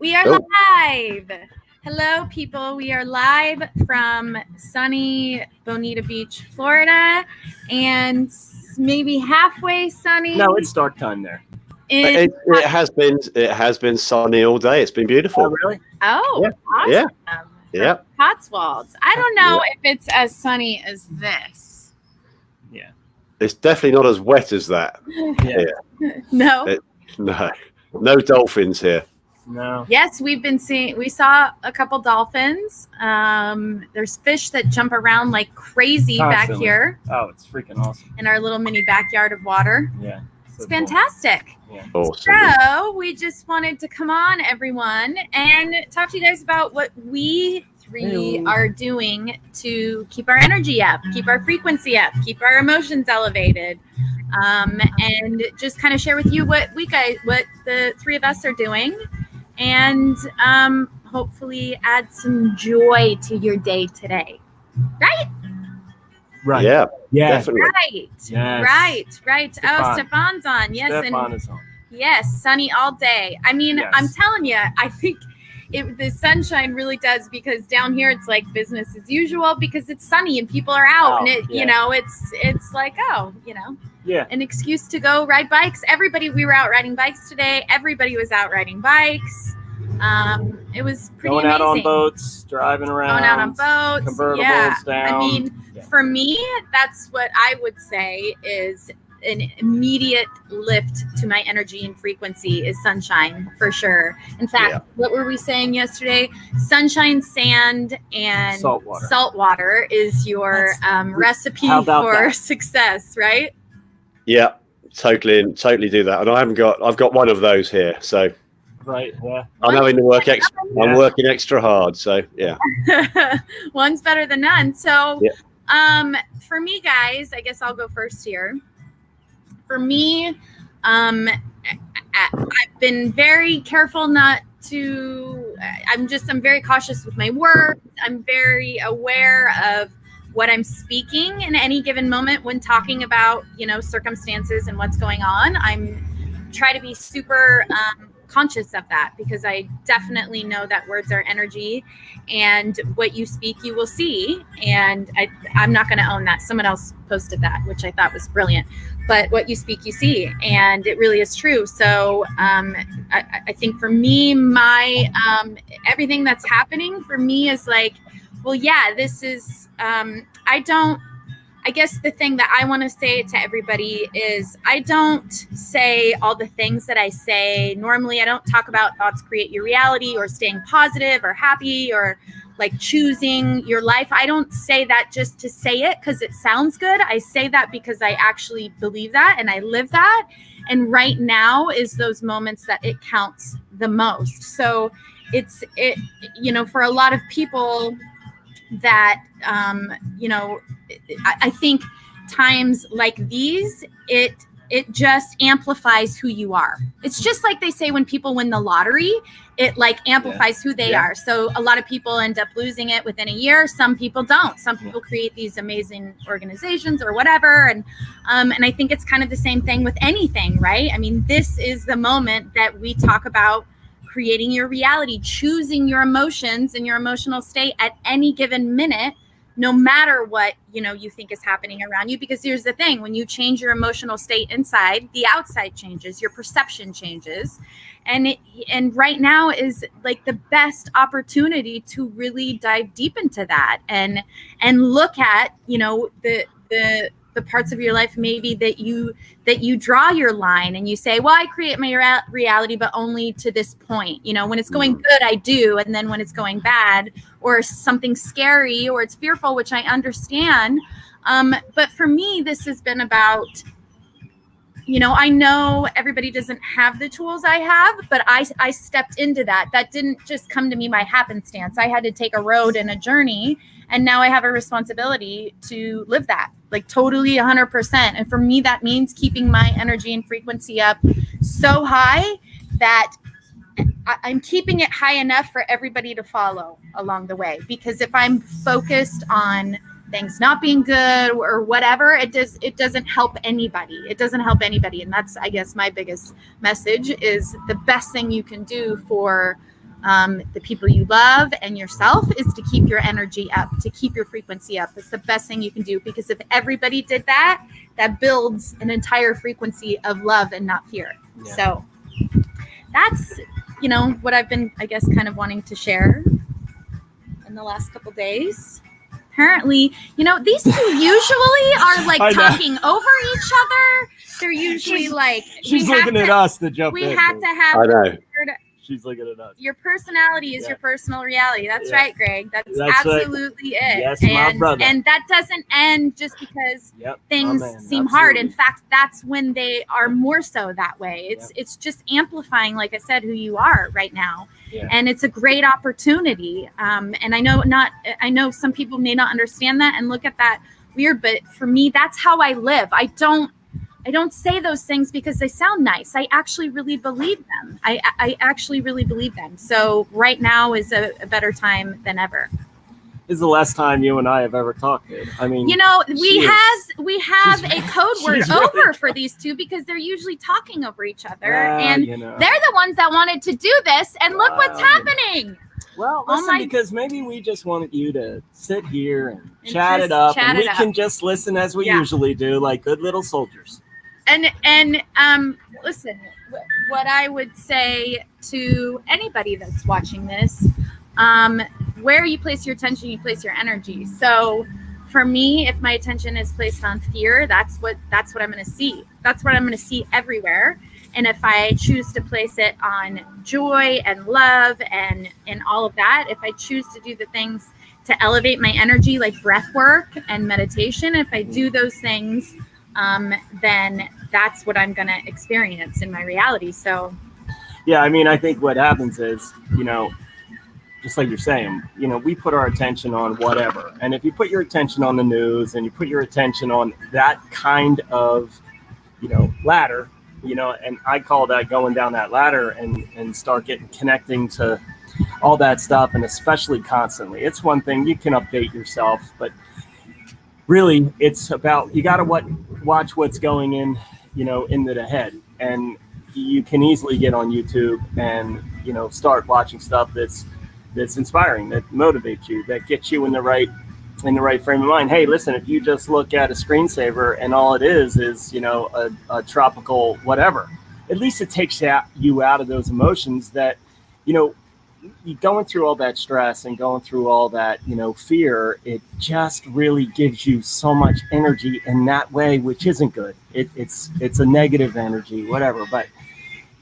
We are live. Hello, people. We are live from sunny Bonita Beach, Florida, and maybe halfway sunny. No, it's dark time there. It has been sunny all day. It's been beautiful. Oh, really? Oh, yeah. awesome. Yeah. Cotswolds. I don't know if it's as sunny as this. Yeah. It's definitely not as wet as that. Yeah. No. No dolphins here. No. Yes, we saw a couple dolphins. There's fish that jump around like crazy back here. Oh, it's freaking awesome. In our little mini backyard of water. Yeah. It's fantastic. Cool. Yeah. Awesome. So we just wanted to come on, everyone, and talk to you guys about what we three are doing to keep our energy up, keep our frequency up, keep our emotions elevated, and just kind of share with you what the three of us are doing, and hopefully add some joy to your day today. Right? Right. Yeah. Yeah. Definitely. Right. Yes. Right. Oh, Stefan's on. Yes. Stefan is on. Yes, sunny all day. I mean, Yes. I'm telling you, I think the sunshine really does, because down here it's like business as usual because it's sunny and people are out, and it's like, an excuse to go ride bikes. We were out riding bikes today. Everybody was out riding bikes. It was pretty Going amazing. out on boats, driving around. Going out on boats. Convertibles down. I mean, for me, that's what I would say is an immediate lift to my energy and frequency is sunshine, for sure. In fact, what were we saying yesterday? Sunshine, sand, and salt water is your recipe for success, right? Yeah, totally do that. And I've got one of those here, so right. Yeah. I'm having to work extra. I'm working extra hard, so yeah. One's better than none. So, for me, guys, I guess I'll go first here. For me, I've been very careful not to. I'm very cautious with my words. I'm very aware of what I'm speaking in any given moment when talking about, circumstances and what's going on. I'm try to be super conscious of that, because I definitely know that words are energy, and what you speak, you will see. And I'm not going to own that. Someone else posted that, which I thought was brilliant. But what you speak, you see, and it really is true. So I think for me, my everything that's happening for me is like, well, yeah, this is. I guess the thing that I want to say to everybody is I don't say all the things that I say. Normally, I don't talk about thoughts create your reality or staying positive or happy or like choosing your life. I don't say that just to say it because it sounds good. I say that because I actually believe that and I live that. And right now is those moments that it counts the most. So it's for a lot of people that, I think times like these, it just amplifies who you are. It's just like they say when people win the lottery, it like amplifies who they are. So a lot of people end up losing it within a year. Some people don't. Some people create these amazing organizations or whatever. And I think it's kind of the same thing with anything, right? I mean, this is the moment that we talk about creating your reality, choosing your emotions and your emotional state at any given minute, no matter what, you think is happening around you. Because here's the thing, when you change your emotional state inside, the outside changes, your perception changes. And right now is like the best opportunity to really dive deep into that and look at, the parts of your life maybe that you draw your line and you say, well, I create my reality, but only to this point. When it's going good, I do. And then when it's going bad or something scary or it's fearful, which I understand. But for me, this has been about, I know everybody doesn't have the tools I have, but I stepped into that. That didn't just come to me by happenstance. I had to take a road and a journey. And now I have a responsibility to live that, like totally 100%. And for me, that means keeping my energy and frequency up so high that I'm keeping it high enough for everybody to follow along the way. Because if I'm focused on things not being good or whatever, it doesn't help anybody. It doesn't help anybody. And that's, I guess, my biggest message is the best thing you can do for the people you love and yourself, is to keep your energy up, to keep your frequency up. It's the best thing you can do, because if everybody did that, that builds an entire frequency of love and not fear. Yeah. So that's, what I've been, I guess, kind of wanting to share in the last couple days. Apparently, these two usually are like talking over each other. They're usually she's looking at us to jump in. We had to have. I know. She's looking at us. Your personality is your personal reality. That's right, Greg. That's absolutely right. it. Yes, my brother. And that doesn't end just because things seem hard. In fact, that's when they are more so that way. It's just amplifying, like I said, who you are right now. Yeah. And it's a great opportunity. And I know some people may not understand that and look at that weird, but for me, that's how I live. I don't say those things because they sound nice. I actually really believe them. I actually really believe them. So right now is a better time than ever. This is the last time you and I have ever talked, dude. I mean, we have a code word over for these two, because they're usually talking over each other, and they're the ones that wanted to do this. And look what's happening. Well, listen, because maybe we just wanted you to sit here and chat it up, and we can just listen as we usually do, like good little soldiers. And listen, what I would say to anybody that's watching this, where you place your attention, you place your energy. So for me, if my attention is placed on fear, that's what I'm going to see. That's what I'm going to see everywhere. And if I choose to place it on joy and love and all of that, if I choose to do the things to elevate my energy, like breath work and meditation, if I do those things, then that's what I'm going to experience in my reality. So, yeah, I mean, I think what happens is, just like you're saying, we put our attention on whatever. And if you put your attention on the news and you put your attention on that kind of, ladder, and I call that going down that ladder and start connecting to all that stuff, and especially constantly. It's one thing, you can update yourself, but really it's about, you got to watch what's going in, into the head. And you can easily get on YouTube and, start watching stuff that's inspiring, that motivates you, that gets you in the right frame of mind. Hey, listen, if you just look at a screensaver and all it is a tropical whatever, at least it takes you out of those emotions that, you going through all that stress and going through all that, fear, it just really gives you so much energy in that way, which isn't good. It's a negative energy, whatever, but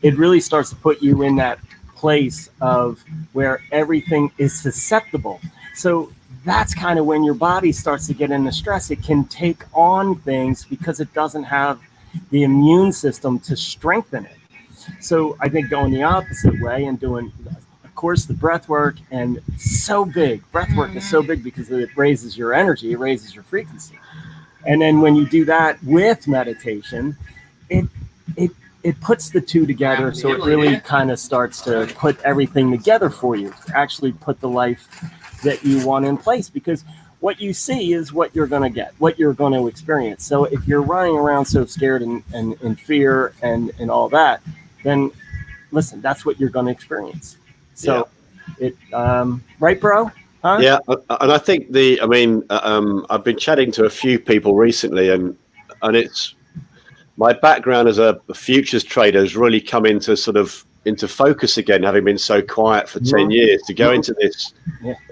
it really starts to put you in that place of where everything is susceptible. So that's kind of when your body starts to get into stress. It can take on things because it doesn't have the immune system to strengthen it. So I think going the opposite way and doing, of course, the breath work, and so big. Breath work is so big because it raises your energy, it raises your frequency. And then when you do that with meditation, it puts the two together. So it really kind of starts to put everything together for you, to actually put the life that you want in place, because what you see is what you're going to get, what you're going to experience. So if you're running around so scared and in fear and all that, then listen, that's what you're going to experience. So right, bro? Huh? Yeah. And I think I've been chatting to a few people recently, and it's my background as a futures trader has really come into focus again, having been so quiet for 10 years, to go into this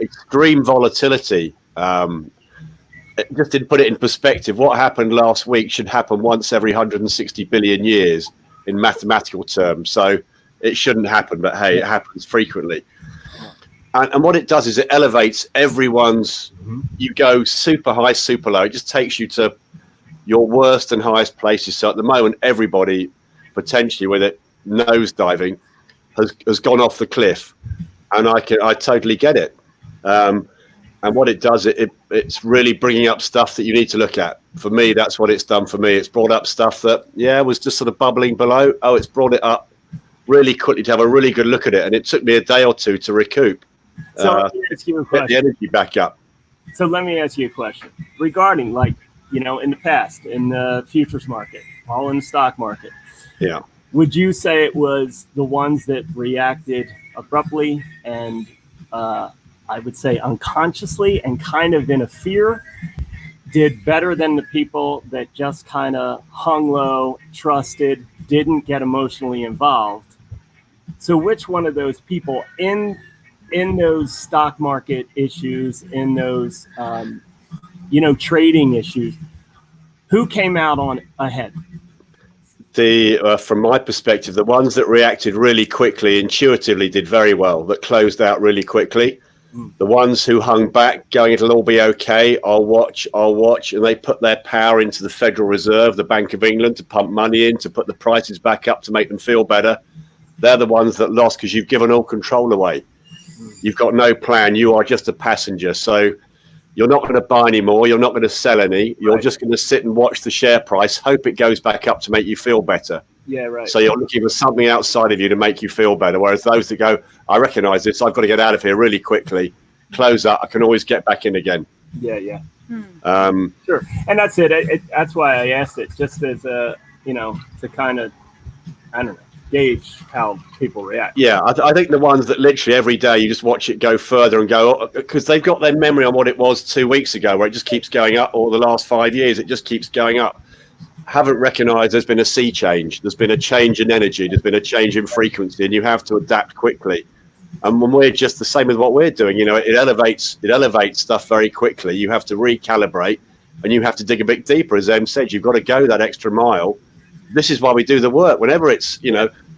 extreme volatility. Just to put it in perspective, what happened last week should happen once every 160 billion years in mathematical terms. So it shouldn't happen, but hey, it happens frequently. And what it does is it elevates everyone's, you go super high, super low. It just takes you to your worst and highest places. So at the moment, everybody potentially with it nose diving has gone off the cliff. And I totally get it. And what it does, it's really bringing up stuff that you need to look at. For me, that's what it's done for me. It's brought up stuff that, was just sort of bubbling below. Oh, it's brought it up really quickly to have a really good look at it. And it took me a day or two to recoup. So let me ask you a question. Get the energy back up. So let me ask you a question regarding, in the past, in the futures market, all in the stock market. Yeah. Would you say it was the ones that reacted abruptly and I would say unconsciously and kind of in a fear did better than the people that just kind of hung low, trusted, didn't get emotionally involved. So which one of those people in those stock market issues, in those trading issues, who came out on ahead? From my perspective, the ones that reacted really quickly, intuitively did very well, that closed out really quickly. The ones who hung back, going, it'll all be okay, I'll watch, and they put their power into the Federal Reserve, the Bank of England, to pump money in, to put the prices back up, to make them feel better. They're the ones that lost because you've given all control away. You've got no plan. You are just a passenger. So you're not going to buy any more. You're not going to sell any. You're just going to sit and watch the share price, hope it goes back up to make you feel better. Yeah, right. So you're looking for something outside of you to make you feel better. Whereas those that go, I recognize this, I've got to get out of here really quickly, close up, I can always get back in again. Yeah. Sure. And that's it. That's why I asked it, just as to kind of, I don't know, gauge how people react. Yeah, I think the ones that literally every day you just watch it go further and go, because they've got their memory on what it was 2 weeks ago, where it just keeps going up, or the last 5 years, it just keeps going up. Haven't recognized there's been a sea change. There's been a change in energy. There's been a change in frequency, and you have to adapt quickly. And when we're just the same as what we're doing, it elevates stuff very quickly. You have to recalibrate, and you have to dig a bit deeper. As Em said, you've got to go that extra mile. This is why we do the work. Whenever it's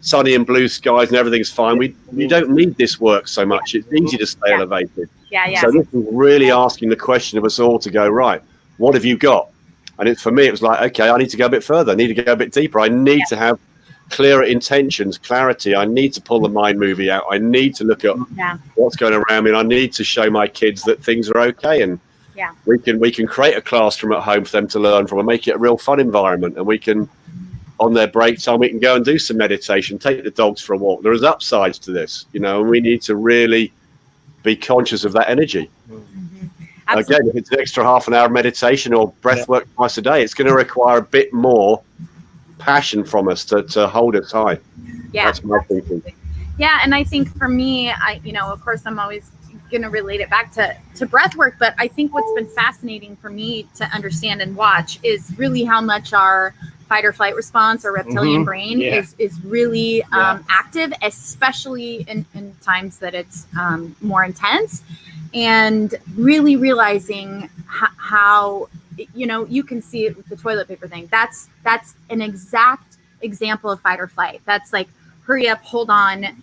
sunny and blue skies and everything's fine, we don't need this work so much. It's easy to stay elevated. Yeah. So this is really asking the question of us all to go, right, what have you got? And for me, it was like, okay, I need to go a bit further. I need to go a bit deeper. I need to have clearer intentions, clarity. I need to pull the mind movie out. I need to look at what's going around me. And I need to show my kids that things are okay. And we can create a classroom at home for them to learn from and make it a real fun environment. And we can, on their break time, we can go and do some meditation, take the dogs for a walk. There is upsides to this, and we need to really be conscious of that energy. Again, if it's an extra half an hour of meditation or breath work twice a day, it's going to require a bit more passion from us to hold us high. Yeah, that's my thinking. Yeah, and I think for me, of course, I'm always going to relate it back to breath work, but I think what's been fascinating for me to understand and watch is really how much our fight or flight response or reptilian brain is really active, especially in times that it's more intense. And really realizing how you can see it with the toilet paper thing. That's an exact example of fight or flight. That's like, hurry up, hold on.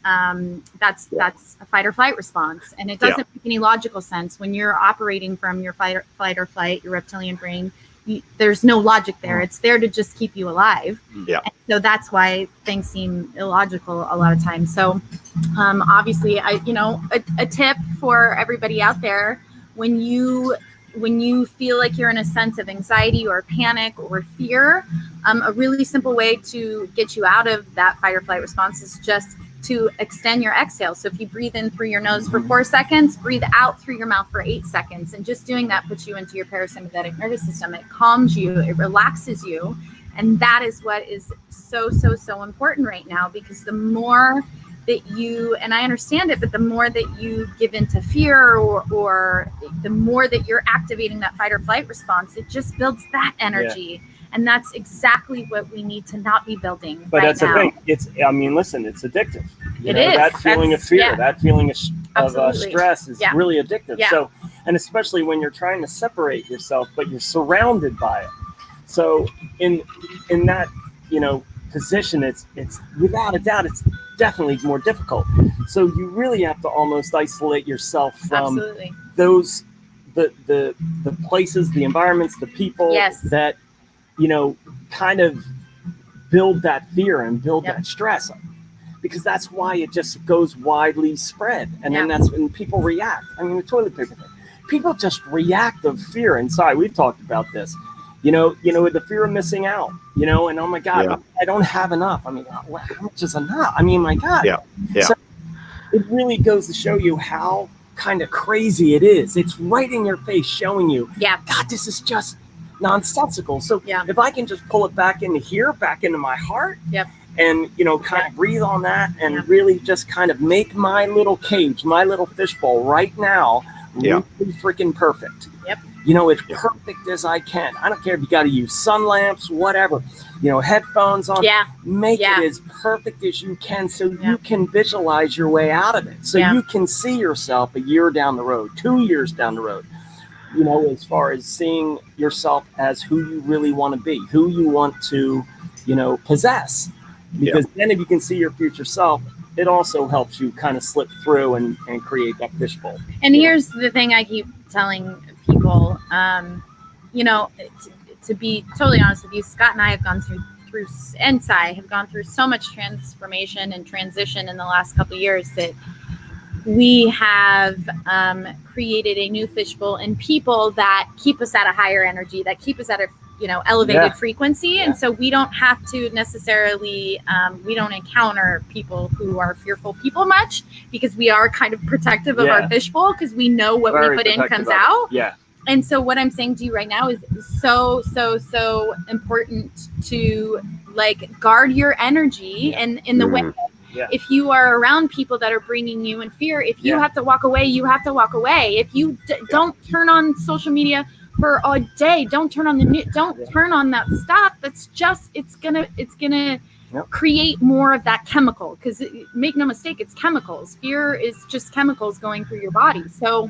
That's a fight or flight response. And it doesn't make any logical sense when you're operating from your fight or flight, your reptilian brain. There's no logic there. It's there to just keep you alive. Yeah. And so that's why things seem illogical a lot of times. So obviously, a tip for everybody out there, when you feel like you're in a sense of anxiety or panic or fear, a really simple way to get you out of that fight or flight response is just to extend your exhale. So if you breathe in through your nose for 4 seconds, breathe out through your mouth for 8 seconds. And just doing that puts you into your parasympathetic nervous system. It calms you, it relaxes you. And that is what is so important right now, because the more that you, and I understand it, but the more that you give into fear or the more that you're activating that fight or flight response, it just builds that energy. Yeah. And that's exactly what we need to not be building. But that's the thing. It's addictive. It is. That feeling of fear, that feeling of stress is really addictive. Yeah. So, and especially when you're trying to separate yourself, but you're surrounded by it. So in that, position, it's without a doubt, it's definitely more difficult. So you really have to almost isolate yourself from those, the places, the environments, the people that, kind of build that fear and build that stress, because that's why it just goes widely spread. And then that's when people react. I mean, the toilet paper thing, people just react of fear inside. We've talked about this, with the fear of missing out, and oh my God, I don't have enough. I mean, how much is enough? I mean, my God. Yeah. So it really goes to show you how kind of crazy it is. It's right in your face showing you, God, this is just nonsensical. So if I can just pull it back into here, back into my heart, and, you know, kind of breathe on that and really just kind of make my little cage, my little fishbowl right now really freaking perfect. Yep. You know, as perfect as I can. I don't care if you got to use sun lamps, whatever, you know, headphones on. Make it as perfect as you can so you can visualize your way out of it. So you can see yourself a year down the road, 2 years down the road, you know, as far as seeing yourself as who you really want to be, who you want to, you know, possess. Because then if you can see your future self, it also helps you kind of slip through and create that fishbowl. And here's the thing I keep telling people, you know, to be totally honest with you, Scott and I have gone through and Sai have gone through so much transformation and transition in the last couple of years that we have created a new fishbowl and people that keep us at a higher energy, that keep us at a, you know, elevated frequency. And so we don't have to necessarily, we don't encounter people who are fearful people much, because we are kind of protective of our fishbowl, because we know what we put in comes out. And so what I'm saying to you right now is so important to like guard your energy and in the way. If you are around people that are bringing you in fear, if you have to walk away, you have to walk away. If you don't turn on social media for a day, don't turn on the news, don't turn on that stuff. That's just, it's gonna create more of that chemical, because make no mistake, it's chemicals. Fear is just chemicals going through your body. So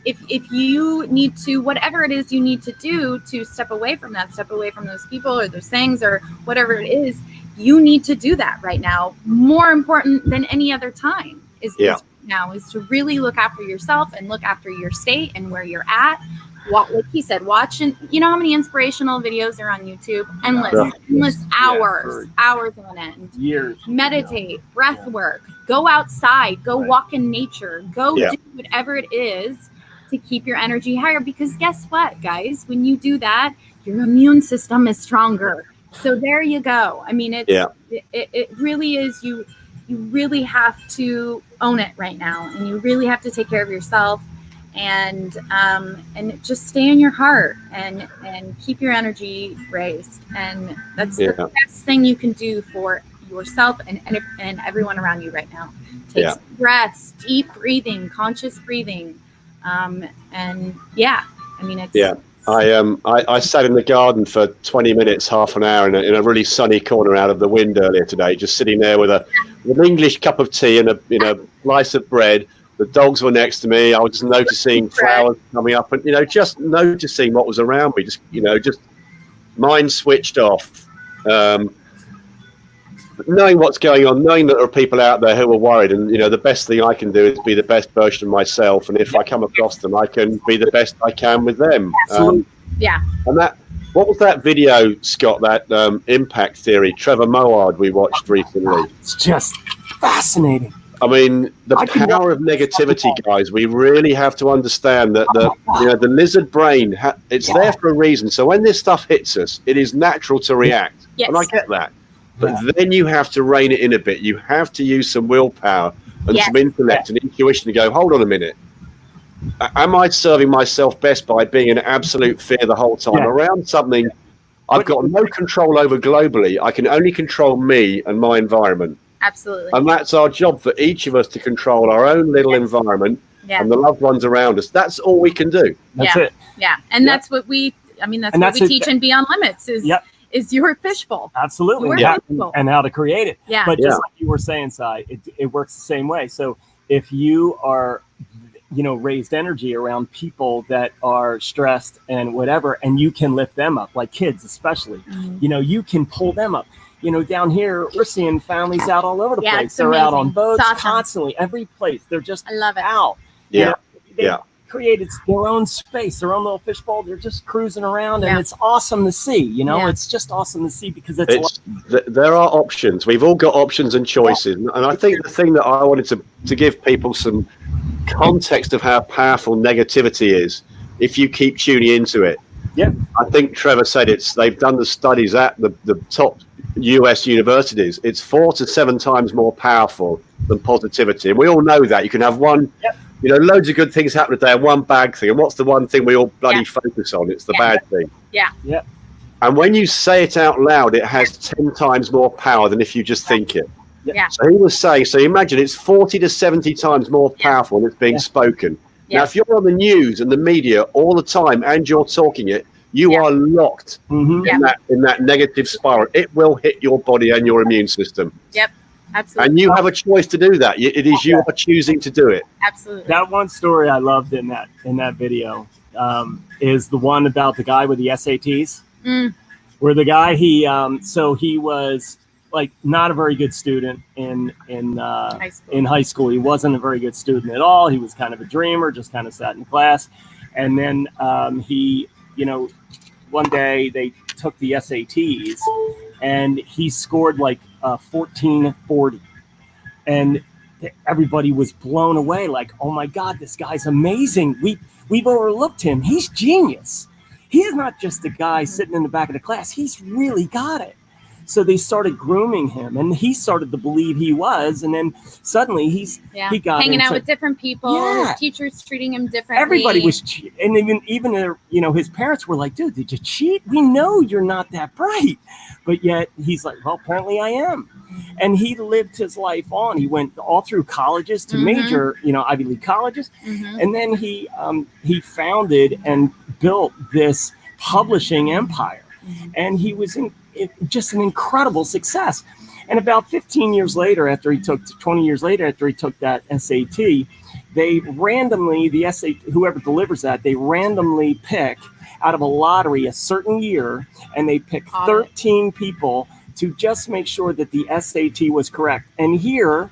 if you need to, whatever it is you need to do to step away from that, step away from those people or those things or whatever it is, you need to do that right now. More important than any other time is to really look after yourself and look after your state and where you're at. Like he said, watching, you know how many inspirational videos are on YouTube? Endless hours on end. Years. Meditate, breath work, go outside, go walk in nature, go do whatever it is to keep your energy higher. Because guess what, guys? When you do that, your immune system is stronger. So there you go. I mean, it really is, you really have to own it right now, and you really have to take care of yourself, and just stay in your heart and keep your energy raised. And that's the best thing you can do for yourself and everyone around you right now. Take some breaths, deep breathing, conscious breathing. I mean, it's I sat in the garden for 20 minutes, half an hour in a really sunny corner out of the wind earlier today, just sitting there with an English cup of tea and a slice of bread. The dogs were next to me. I was just noticing flowers coming up and, just noticing what was around me, just mind switched off. Knowing what's going on, knowing that there are people out there who are worried, and the best thing I can do is be the best version of myself, and if I come across them, I can be the best I can with them. And what was that video, Scott, that impact theory, Trevor Moawad, we watched recently? It's just fascinating. I mean, the power of negativity, guys. We really have to understand that the lizard brain, it's there for a reason. So when this stuff hits us, it is natural to react. And I get that. But then you have to rein it in a bit. You have to use some willpower and some intellect and intuition to go, hold on a minute. Am I serving myself best by being in absolute fear the whole time around something I've got no control over globally? I can only control me and my environment. Absolutely. And that's our job for each of us, to control our own little environment and the loved ones around us. That's all we can do. That's it. Yeah. And that's what we teach in Beyond Limits is your fishbowl. Absolutely. And how to create it. But just like you were saying, Sai, it works the same way. So if you are, raised energy around people that are stressed and whatever, and you can lift them up, like kids especially, you can pull them up. Down here, we're seeing families out all over the place. They're out on boats constantly, every place. They're just out. They created their own space, their own little fishbowl. They're just cruising around, and it's awesome to see. It's just awesome to see, because there are options. We've all got options and choices. And I think the thing that I wanted to give people some context of how powerful negativity is, if you keep tuning into it. I think Trevor said they've done the studies at the top US universities. It's 4 to 7 times more powerful than positivity. And we all know that. You can have one, loads of good things happen today and one bad thing. And what's the one thing we all bloody focus on? It's the bad thing. And when you say it out loud, it has 10 times more power than if you just think it. Yeah. So he was saying, so imagine it's 40 to 70 times more powerful when it's being spoken. Now, if you're on the news and the media all the time and you're talking it, you are locked in that negative spiral. It will hit your body and your immune system. Yep. Absolutely. And you have a choice to do that. It is you are choosing to do it. Absolutely. That one story I loved in that video is the one about the guy with the SATs, where the guy he was like not a very good student in high school. He wasn't a very good student at all. He was kind of a dreamer, just kind of sat in class, and then he, one day they took the SATs, and he scored like 1440, and everybody was blown away. Like, oh my God, this guy's amazing. We've overlooked him. He's genius. He is not just a guy sitting in the back of the class. He's really got it. So they started grooming him, and he started to believe he was. And then suddenly he got hanging out with different people. Yeah. His teachers treating him differently. Everybody was cheating, and even his parents were like, "Dude, did you cheat? We know you're not that bright." But yet he's like, "Well, apparently I am." And he lived his life on. He went all through colleges to major, Ivy League colleges, and then he founded and built this publishing empire, and he was just an incredible success. And about 20 years later, after he took that SAT, they randomly, whoever delivers that, they randomly pick out of a lottery a certain year, and they pick 13 people to just make sure that the SAT was correct. And here,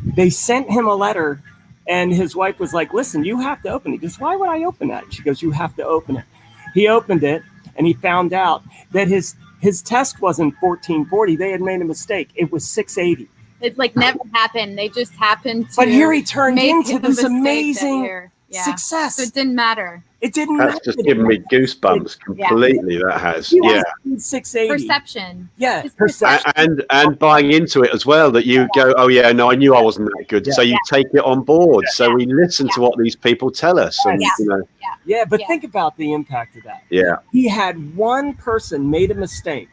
they sent him a letter, and his wife was like, "Listen, you have to open it." He goes, "Why would I open that?" She goes, "You have to open it." He opened it, and he found out that his test wasn't 1440. They had made a mistake. It was 680. It never happened. They just happened to. But here he turned into this mistake amazing success. So it didn't matter. It didn't matter. That's just giving me goosebumps completely. That has. He 680. Perception. Yeah. Perception. And buying into it as well, that you go, "Oh yeah, no, I knew I wasn't that good." So you take it on board. So we listen to what these people tell us. And, but think about the impact of that. Yeah. He had one person made a mistake.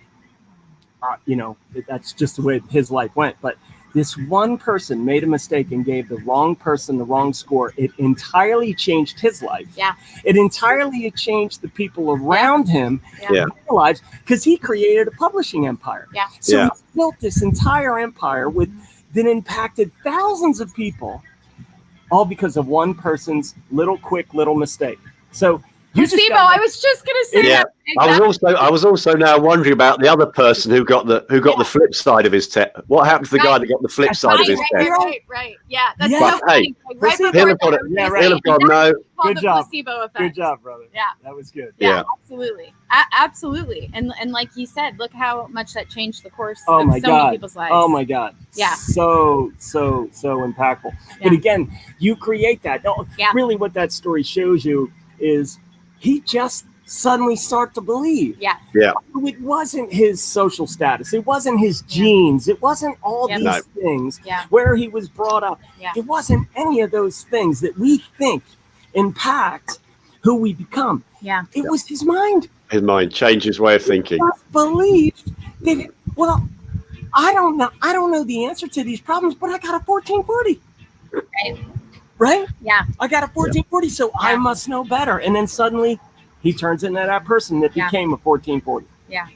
That's just the way his life went. But this one person made a mistake and gave the wrong person the wrong score. It entirely changed his life. Yeah. It entirely changed the people around him their lives, because he created a publishing empire. Yeah. So he built this entire empire that impacted thousands of people, all because of one person's little mistake. So Placebo. I was just gonna say that. I was also now wondering about the other person who got the flip side of his test. What happened to the guy that got the flip side of his test? Right. Yeah, that's so funny. He'll have gone, no. Good job. Placebo effect. Good job, brother. Yeah, that was good. Yeah. Absolutely, absolutely. And like you said, look how much that changed the course of many people's lives. Oh my God. Yeah. So impactful. Yeah. But again, you create that. Really, what that story shows you is he just suddenly started to believe. Yeah. It wasn't his social status. It wasn't his genes. It wasn't all these things where he was brought up. Yeah. It wasn't any of those things that we think impact who we become. Yeah. It was his mind. His mind changed his way of thinking. He just believed that, I don't know the answer to these problems, but I got a 1440. Right? Yeah. I got a 1440, so I must know better. And then suddenly he turns into that person that became a 1440. Yeah.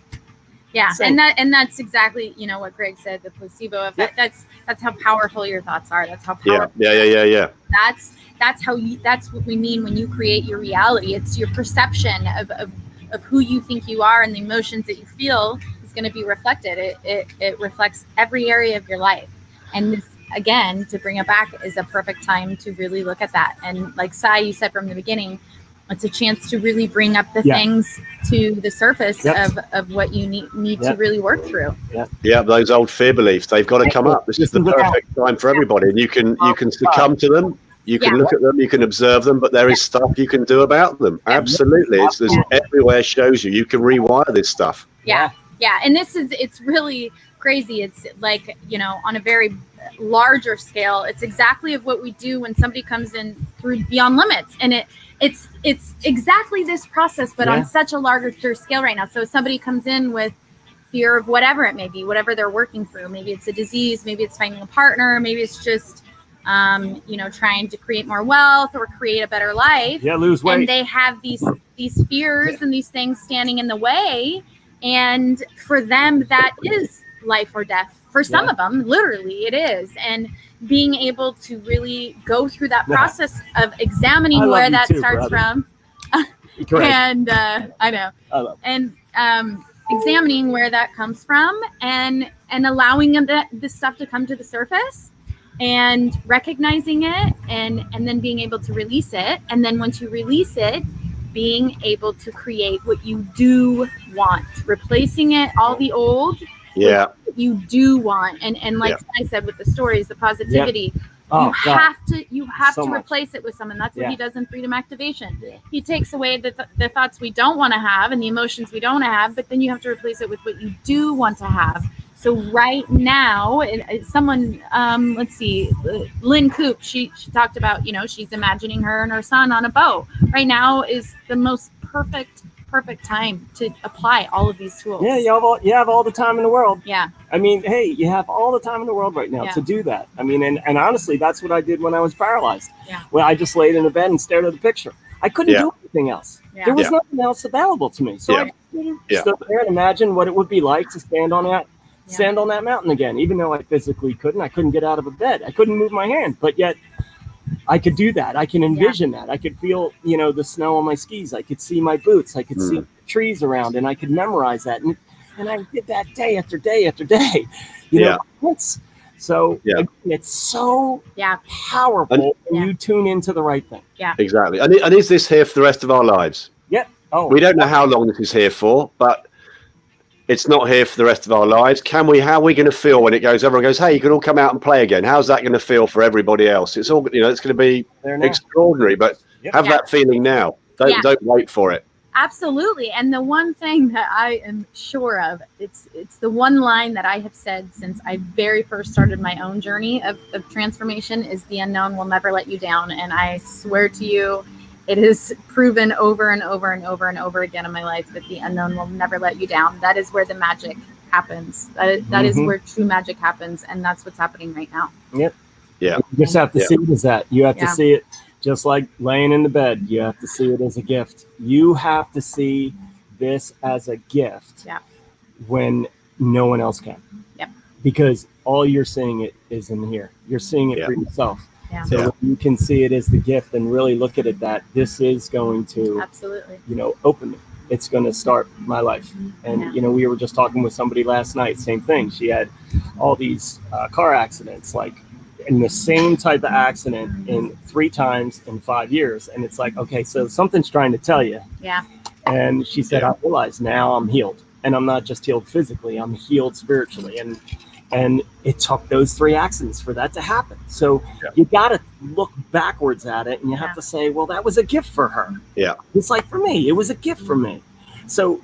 Yeah. So, and that's exactly, what Greg said, the placebo effect. That's how powerful your thoughts are. That's how powerful. Yeah. That's what we mean when you create your reality. It's your perception of who you think you are, and the emotions that you feel is going to be reflected. It reflects every area of your life. And this, again, to bring it back, is a perfect time to really look at that. And like Sai, you said from the beginning, it's a chance to really bring up the things to the surface of what you need to really work through. Yeah, those old fear beliefs, they've got to come up. This is the perfect time for everybody. And you can succumb to them. You can look at them, you can observe them, but there is stuff you can do about them. Absolutely. There's everywhere shows you can rewire this stuff. Yeah. And it's really crazy. It's like, on a very larger scale, it's exactly of what we do when somebody comes in through Beyond Limits, and it's exactly this process, but on such a larger scale right now. So if somebody comes in with fear of whatever it may be, whatever they're working through, maybe it's a disease, maybe it's finding a partner, maybe it's just trying to create more wealth or create a better life. Yeah, lose weight. And they have these fears and these things standing in the way. And for them, that is life or death. For some of them, literally, it is. And being able to really go through that process of examining where that starts from. And I know. And examining where that comes from and allowing this stuff to come to the surface. And recognizing it and then being able to release it. And then once you release it, being able to create what you do want, replacing it, all the old, with what you do want. And like I said, with the stories, the positivity, you have to replace it with someone. That's what he does in Freedom Activation. He takes away the thoughts we don't want to have and the emotions we don't have, but then you have to replace it with what you do want to have. So right now, someone, let's see, Lynn Coop, she talked about, she's imagining her and her son on a boat. Right now is the most perfect time to apply all of these tools. Yeah, you have all the time in the world. Yeah. I mean, hey, you have all the time in the world right now to do that. I mean, and honestly, that's what I did when I was paralyzed. Yeah. When I just laid in a bed and stared at the picture. I couldn't do anything else. Yeah. There was nothing else available to me. So I stood there and imagined what it would be like to stand on that mountain again. Even though I physically couldn't get out of a bed. I couldn't move my hand, but yet I could do that. I can envision that. I could feel, the snow on my skis. I could see my boots. I could see trees around, and I could memorize that. And I did that day after day after day. So it's so powerful when you tune into the right thing. Yeah, exactly. And is this here for the rest of our lives? Yeah. Oh, we don't know how long this is here for, but it's not here for the rest of our lives. How are we going to feel when it goes? Everyone goes, hey, you can all come out and play again. How's that going to feel for everybody else? It's all, it's going to be extraordinary, but have that feeling now. Don't wait for it. Absolutely. And the one thing that I am sure of, it's the one line that I have said since I very first started my own journey of transformation is the unknown will never let you down. And I swear to you, it is proven over and over and over and over again in my life that the unknown will never let you down. That is where the magic happens. That is where true magic happens. And that's what's happening right now. Yep. Yeah. You just have to see it as that. You have to see it just like laying in the bed. You have to see it as a gift. You have to see this as a gift when no one else can. Yep. Because all you're seeing it is in here. You're seeing it for yourself. Yeah. So you can see it as the gift and really look at it that this is going to open me. It's going to start my life. And, we were just talking with somebody last night, same thing. She had all these car accidents, like in the same type of accident in 3 times in 5 years. And it's like, okay, so something's trying to tell you. Yeah. And she said, I realize now I'm healed, and I'm not just healed physically, I'm healed spiritually. And it took those 3 accidents for that to happen. So you got to look backwards at it, and you have to say, well, that was a gift for her. Yeah. It's like for me, it was a gift for me. So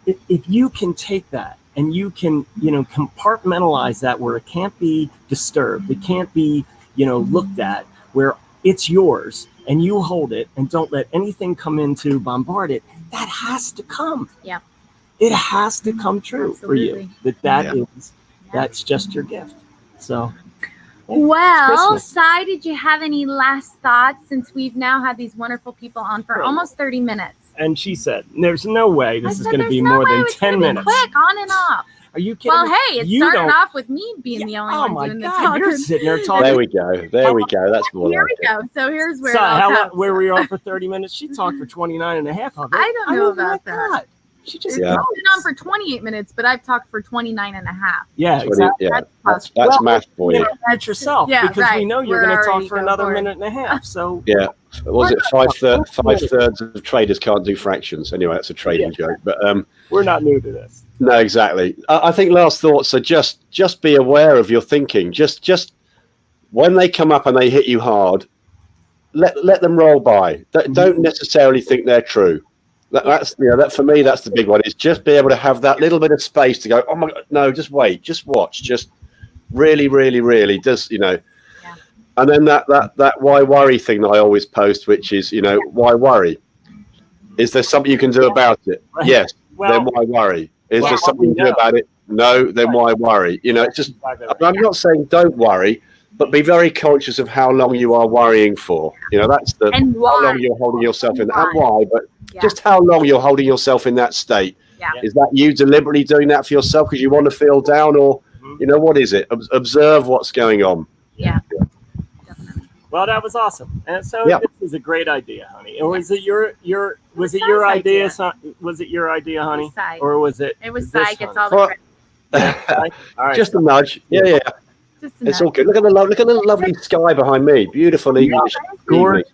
if you can take that and you can, compartmentalize that where it can't be disturbed, it can't be, looked at, where it's yours and you hold it and don't let anything come in to bombard it, that has to come. Yeah. It has to come true for you. That is. That's just your gift. So, well, Sai, did you have any last thoughts since we've now had these wonderful people on for almost 30 minutes? And she said, there's no way this is going to be more than 10 minutes. Quick, on and off. Are you kidding? Well, hey, it started off with me being the only one doing the talking. You're sitting there talking. There we go. That's more Here we go. So here's where where were you on for 30 minutes? She talked for 29 and a half of it. I don't know about that. God. She just been on for 28 minutes, but I've talked for 29 and a half. Yeah, exactly. That's math for you. That's yourself, because we know you're going to talk for another minute and a half. So was it 5/3 of traders can't do fractions? Anyway, that's a trading joke. But we're not new to this. No, exactly. I think last thoughts are just be aware of your thinking. Just when they come up and they hit you hard, let them roll by. Don't necessarily think they're true. That's that for me. That's the big one. Is just be able to have that little bit of space to go. Oh my God, no! Just wait. Just watch. Just really, really, really does, you know. Yeah. And then that why worry thing that I always post, which is, you know, why worry? Is there something you can do about it? Right. Yes. Well, then why worry? Is well, there something you can do about it? No. Then why worry? You know, it's just. I'm not saying don't worry, but be very conscious of how long you are worrying for. You know, that's the And how why. long you're holding yourself in, Why. and why. But Yeah. just how long you're holding yourself in that state. Yeah. Is that you deliberately doing that for yourself because you want to feel down, or you know, what is it? Observe what's going on. Yeah. Definitely. Well, that was awesome. And so Yeah. this is a great idea, honey. Or was it your was it Sai's your idea? idea. Was it your idea, honey? Sai. Or was it? It was this Sai gets honey? all the Well, credit. All right. just a nudge. Yeah. Just It's all good. Look at the lovely sky behind me. Beautiful English. gorgeous.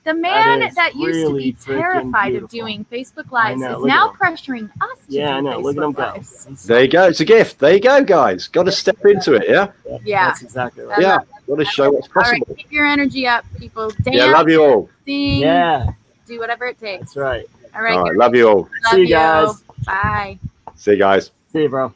The man is that used to really be freaking terrified beautiful. of doing Facebook Lives know, is look now at pressuring us to Yeah, I do know. Look at Facebook him go. Lives. There you go. It's a gift. There you go, guys. Got to step into it. Yeah. Yeah. That's exactly right. I Yeah. love Got to show what's All right, possible. keep your energy up, people. Dance, Yeah. Love you all. sing, Yeah, do whatever it takes. that's right. All right, All right. guys. Love you all. Love See you guys. Bye. See you guys. See you, bro.